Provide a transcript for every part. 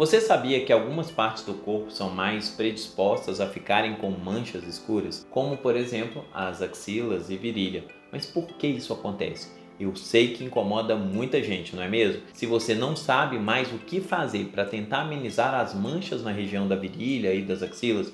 Você sabia que algumas partes do corpo são mais predispostas a ficarem com manchas escuras, como por exemplo as axilas e virilha? Mas por que isso acontece? Eu sei que incomoda muita gente, não é mesmo? Se você não sabe mais o que fazer para tentar amenizar as manchas na região da virilha e das axilas,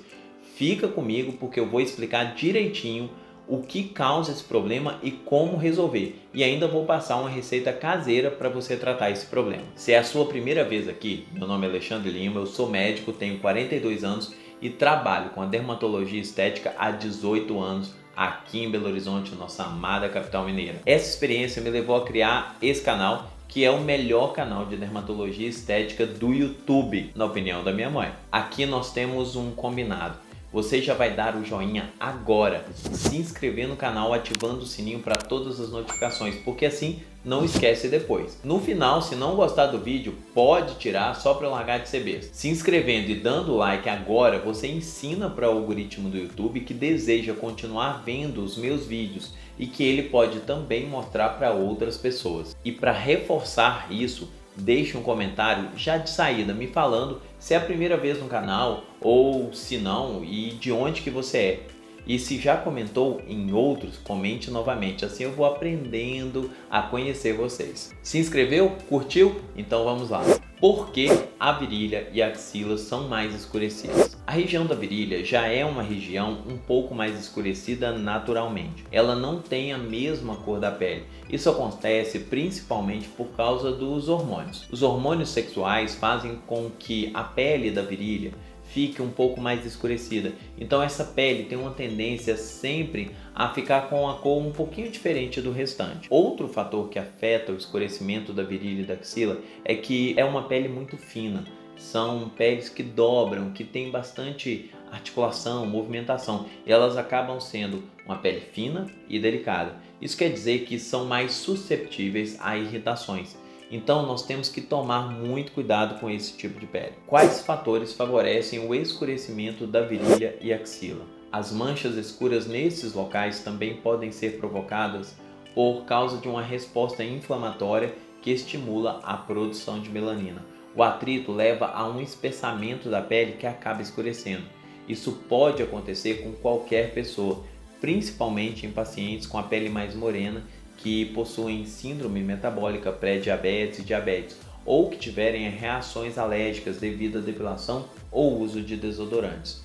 fica comigo porque eu vou explicar direitinho o que causa esse problema e como resolver. E ainda vou passar uma receita caseira para você tratar esse problema. Se é a sua primeira vez aqui, meu nome é Alexandre Lima, eu sou médico, tenho 42 anos e trabalho com a dermatologia estética há 18 anos aqui em Belo Horizonte, nossa amada capital mineira. Essa experiência me levou a criar esse canal, que é o melhor canal de dermatologia estética do YouTube, na opinião da minha mãe. Aqui nós temos um combinado. Você já vai dar o joinha agora, se inscrever no canal ativando o sininho para todas as notificações, porque assim não esquece depois. No final, se não gostar do vídeo, pode tirar só para largar de ser besta. Se inscrevendo e dando like agora, você ensina para o algoritmo do YouTube que deseja continuar vendo os meus vídeos e que ele pode também mostrar para outras pessoas. E para reforçar isso, deixe um comentário já de saída me falando se é a primeira vez no canal ou se não e de onde que você é. E se já comentou em outros, comente novamente, assim eu vou aprendendo a conhecer vocês. Se inscreveu? Curtiu? Então vamos lá. Por que a virilha e a axila são mais escurecidas? A região da virilha já é uma região um pouco mais escurecida naturalmente. Ela não tem a mesma cor da pele. Isso acontece principalmente por causa dos hormônios. Os hormônios sexuais fazem com que a pele da virilha fique um pouco mais escurecida. Então essa pele tem uma tendência sempre a ficar com a cor um pouquinho diferente do restante. Outro fator que afeta o escurecimento da virilha e da axila é que é uma pele muito fina. São peles que dobram, que tem bastante articulação, movimentação. E elas acabam sendo uma pele fina e delicada. Isso quer dizer que são mais susceptíveis a irritações. Então nós temos que tomar muito cuidado com esse tipo de pele. Quais fatores favorecem o escurecimento da virilha e axila? As manchas escuras nesses locais também podem ser provocadas por causa de uma resposta inflamatória que estimula a produção de melanina. O atrito leva a um espessamento da pele que acaba escurecendo. Isso pode acontecer com qualquer pessoa, principalmente em pacientes com a pele mais morena que possuem síndrome metabólica pré-diabetes e diabetes, ou que tiverem reações alérgicas devido à depilação ou uso de desodorantes.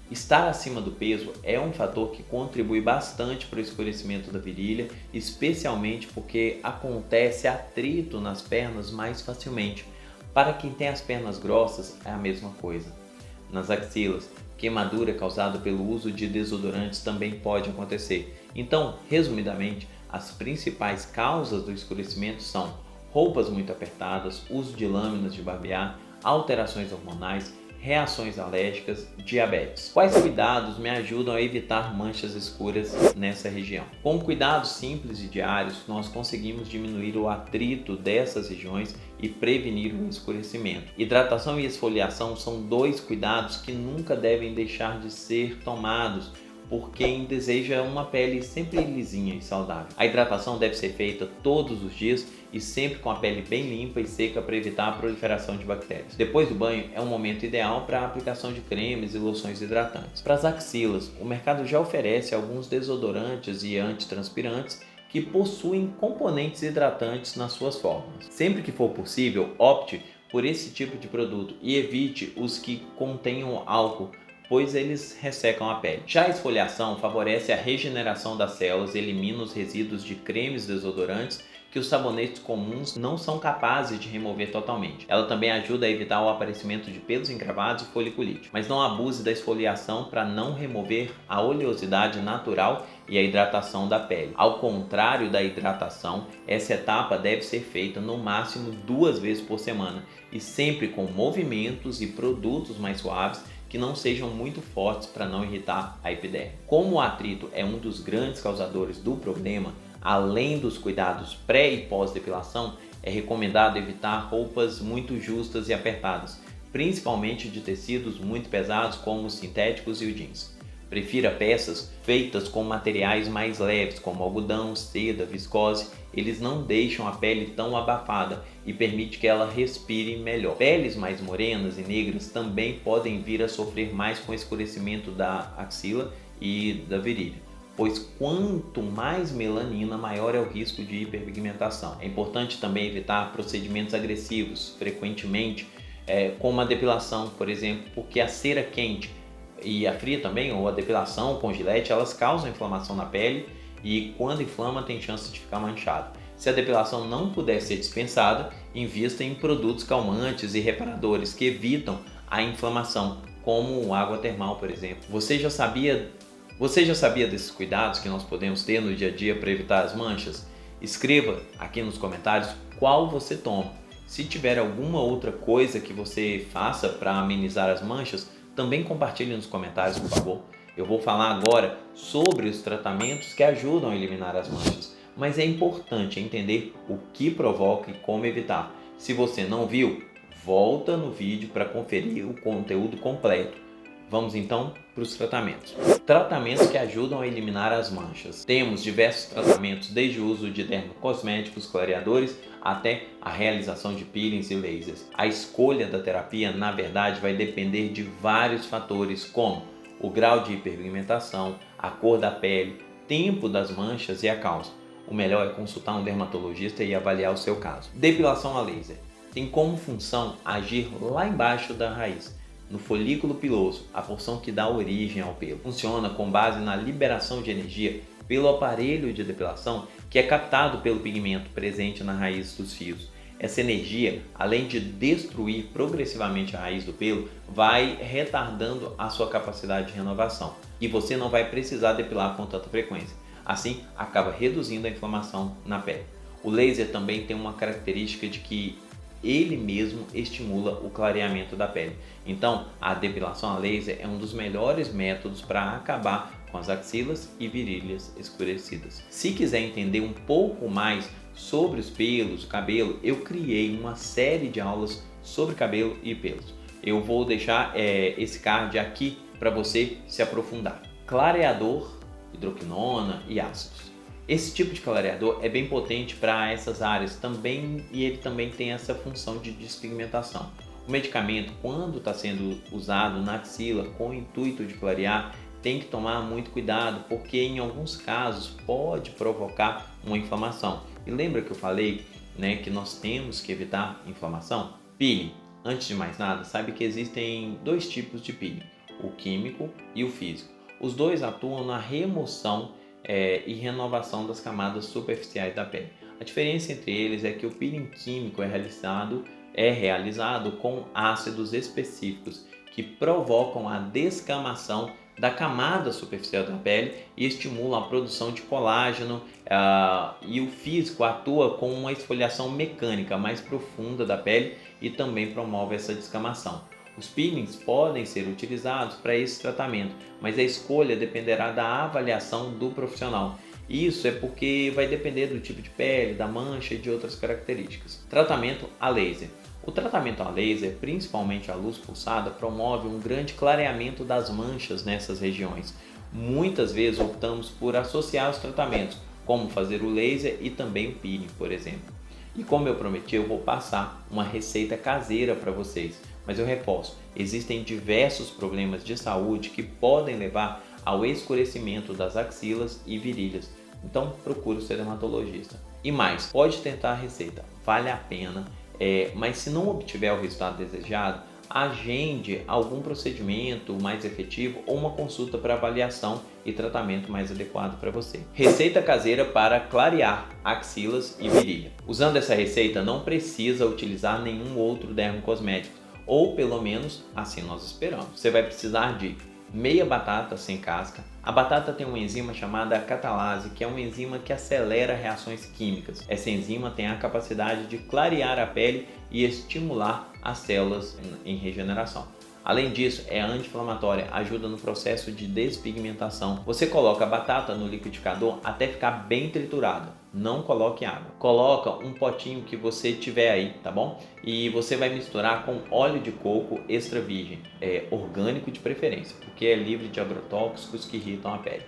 Estar acima do peso é um fator que contribui bastante para o escurecimento da virilha, especialmente porque acontece atrito nas pernas mais facilmente. Para quem tem as pernas grossas é a mesma coisa. Nas axilas, queimadura causada pelo uso de desodorantes também pode acontecer. Então, resumidamente, as principais causas do escurecimento são roupas muito apertadas, uso de lâminas de barbear, alterações hormonais, reações alérgicas, diabetes. Quais cuidados me ajudam a evitar manchas escuras nessa região? Com cuidados simples e diários, nós conseguimos diminuir o atrito dessas regiões e prevenir o escurecimento. Hidratação e esfoliação são dois cuidados que nunca devem deixar de ser tomados por quem deseja uma pele sempre lisinha e saudável. A hidratação deve ser feita todos os dias e sempre com a pele bem limpa e seca para evitar a proliferação de bactérias. Depois do banho é um momento ideal para a aplicação de cremes e loções hidratantes. Para as axilas, o mercado já oferece alguns desodorantes e antitranspirantes que possuem componentes hidratantes nas suas fórmulas. Sempre que for possível, opte por esse tipo de produto e evite os que contenham álcool, pois eles ressecam a pele. Já a esfoliação favorece a regeneração das células e elimina os resíduos de cremes desodorantes que os sabonetes comuns não são capazes de remover totalmente. Ela também ajuda a evitar o aparecimento de pelos encravados e foliculite. Mas não abuse da esfoliação para não remover a oleosidade natural e a hidratação da pele. Ao contrário da hidratação, essa etapa deve ser feita no máximo 2 vezes por semana e sempre com movimentos e produtos mais suaves que não sejam muito fortes para não irritar a epiderme. Como o atrito é um dos grandes causadores do problema, além dos cuidados pré e pós-depilação, é recomendado evitar roupas muito justas e apertadas, principalmente de tecidos muito pesados como os sintéticos e o jeans. Prefira peças feitas com materiais mais leves, como algodão, seda, viscose. Eles não deixam a pele tão abafada e permite que ela respire melhor. Peles mais morenas e negras também podem vir a sofrer mais com o escurecimento da axila e da virilha, pois quanto mais melanina, maior é o risco de hiperpigmentação. É importante também evitar procedimentos agressivos, frequentemente, como a depilação, por exemplo, porque a cera quente e a fria também, ou a depilação com gilete, elas causam inflamação na pele e quando inflama tem chance de ficar manchado. Se a depilação não puder ser dispensada, invista em produtos calmantes e reparadores que evitam a inflamação, como água termal, por exemplo. Você já sabia desses cuidados que nós podemos ter no dia a dia para evitar as manchas? Escreva aqui nos comentários qual você toma. Se tiver alguma outra coisa que você faça para amenizar as manchas, também compartilhe nos comentários, por favor. Eu vou falar agora sobre os tratamentos que ajudam a eliminar as manchas, mas é importante entender o que provoca e como evitar. Se você não viu, volta no vídeo para conferir o conteúdo completo. Vamos então para os tratamentos. Tratamentos que ajudam a eliminar as manchas. Temos diversos tratamentos, desde o uso de dermocosméticos, clareadores, até a realização de peelings e lasers. A escolha da terapia, na verdade, vai depender de vários fatores, como o grau de hiperpigmentação, a cor da pele, tempo das manchas e a causa. O melhor é consultar um dermatologista e avaliar o seu caso. Depilação a laser tem como função agir lá embaixo da raiz, no folículo piloso, a porção que dá origem ao pelo. Funciona com base na liberação de energia pelo aparelho de depilação, que é captado pelo pigmento presente na raiz dos fios. Essa energia, além de destruir progressivamente a raiz do pelo, vai retardando a sua capacidade de renovação e você não vai precisar depilar com tanta frequência. Assim, acaba reduzindo a inflamação na pele. O laser também tem uma característica de que ele mesmo estimula o clareamento da pele. Então, a depilação a laser é um dos melhores métodos para acabar com as axilas e virilhas escurecidas. Se quiser entender um pouco mais sobre os pelos, o cabelo, eu criei uma série de aulas sobre cabelo e pelos. Eu vou deixar esse card aqui para você se aprofundar. Clareador, hidroquinona e ácidos. Esse tipo de clareador é bem potente para essas áreas também e ele também tem essa função de despigmentação. O medicamento, quando está sendo usado na axila com o intuito de clarear, tem que tomar muito cuidado porque em alguns casos pode provocar uma inflamação. E lembra que eu falei, que nós temos que evitar inflamação? Peeling. Antes de mais nada, saiba que existem dois tipos de peeling, o químico e o físico. Os dois atuam na remoção e renovação das camadas superficiais da pele. A diferença entre eles é que o peeling químico é realizado com ácidos específicos que provocam a descamação da camada superficial da pele e estimulam a produção de colágeno, e o físico atua com uma esfoliação mecânica mais profunda da pele e também promove essa descamação. Os peelings podem ser utilizados para esse tratamento, mas a escolha dependerá da avaliação do profissional. Isso é porque vai depender do tipo de pele, da mancha e de outras características. Tratamento a laser. O tratamento a laser, principalmente a luz pulsada, promove um grande clareamento das manchas nessas regiões. Muitas vezes optamos por associar os tratamentos, como fazer o laser e também o peeling, por exemplo. E como eu prometi, eu vou passar uma receita caseira para vocês. Mas eu reforço, existem diversos problemas de saúde que podem levar ao escurecimento das axilas e virilhas. Então procure o seu dermatologista. E mais, pode tentar a receita, vale a pena, mas se não obtiver o resultado desejado, agende algum procedimento mais efetivo ou uma consulta para avaliação e tratamento mais adequado para você. Receita caseira para clarear axilas e virilha. Usando essa receita, não precisa utilizar nenhum outro dermocosmético, ou pelo menos assim nós esperamos. Você vai precisar de meia batata sem casca. A batata tem uma enzima chamada catalase, que é uma enzima que acelera reações químicas. Essa enzima tem a capacidade de clarear a pele e estimular as células em regeneração. Além disso, é anti-inflamatória, ajuda no processo de despigmentação. Você coloca a batata no liquidificador até ficar bem triturada. Não coloque água. Coloca um potinho que você tiver aí, tá bom? E você vai misturar com óleo de coco extra virgem, orgânico de preferência, porque é livre de agrotóxicos que irritam a pele.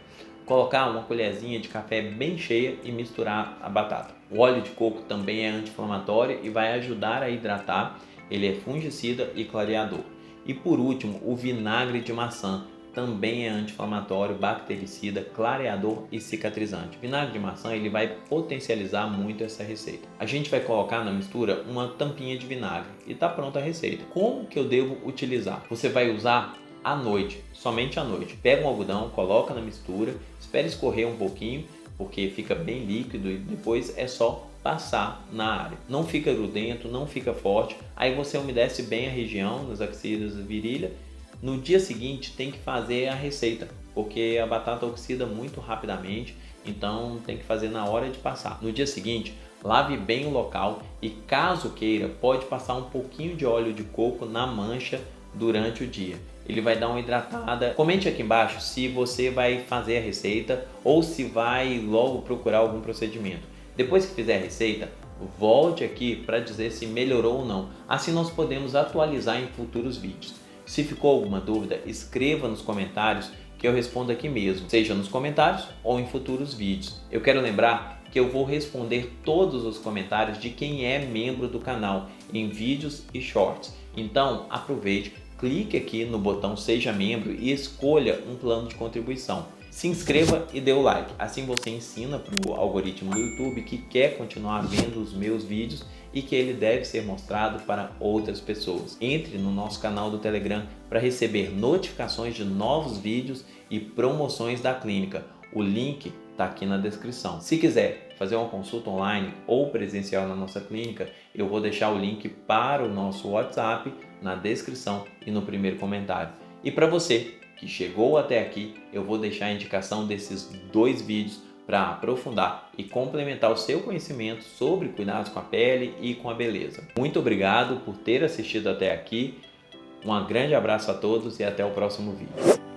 Colocar uma colherzinha de café bem cheia e misturar a batata. O óleo de coco também é anti-inflamatório e vai ajudar a hidratar. Ele é fungicida e clareador. E por último, o vinagre de maçã também é anti-inflamatório, bactericida, clareador e cicatrizante. O vinagre de maçã ele vai potencializar muito essa receita. A gente vai colocar na mistura uma tampinha de vinagre e está pronta a receita. Como que eu devo utilizar? Você vai usar à noite, somente à noite. Pega um algodão, coloca na mistura, espere escorrer um pouquinho, porque fica bem líquido e depois é só passar na área. Não fica grudento, não fica forte. Aí você umedece bem a região, nas axilas e virilha. No dia seguinte tem que fazer a receita, porque a batata oxida muito rapidamente, então tem que fazer na hora de passar. No dia seguinte, lave bem o local e, caso queira, pode passar um pouquinho de óleo de coco na mancha durante o dia. Ele vai dar uma hidratada. Comente aqui embaixo se você vai fazer a receita ou se vai logo procurar algum procedimento. Depois que fizer a receita, volte aqui para dizer se melhorou ou não. Assim nós podemos atualizar em futuros vídeos. Se ficou alguma dúvida, escreva nos comentários que eu respondo aqui mesmo, seja nos comentários ou em futuros vídeos. Eu quero lembrar que eu vou responder todos os comentários de quem é membro do canal em vídeos e shorts. Então aproveite, clique aqui no botão Seja Membro e escolha um plano de contribuição. Se inscreva e dê o like, assim você ensina para o algoritmo do YouTube que quer continuar vendo os meus vídeos e que ele deve ser mostrado para outras pessoas. Entre no nosso canal do Telegram para receber notificações de novos vídeos e promoções da clínica. O link está aqui na descrição. Se quiser fazer uma consulta online ou presencial na nossa clínica, eu vou deixar o link para o nosso WhatsApp na descrição e no primeiro comentário. E para você que chegou até aqui, eu vou deixar a indicação desses 2 vídeos para aprofundar e complementar o seu conhecimento sobre cuidados com a pele e com a beleza. Muito obrigado por ter assistido até aqui, um grande abraço a todos e até o próximo vídeo.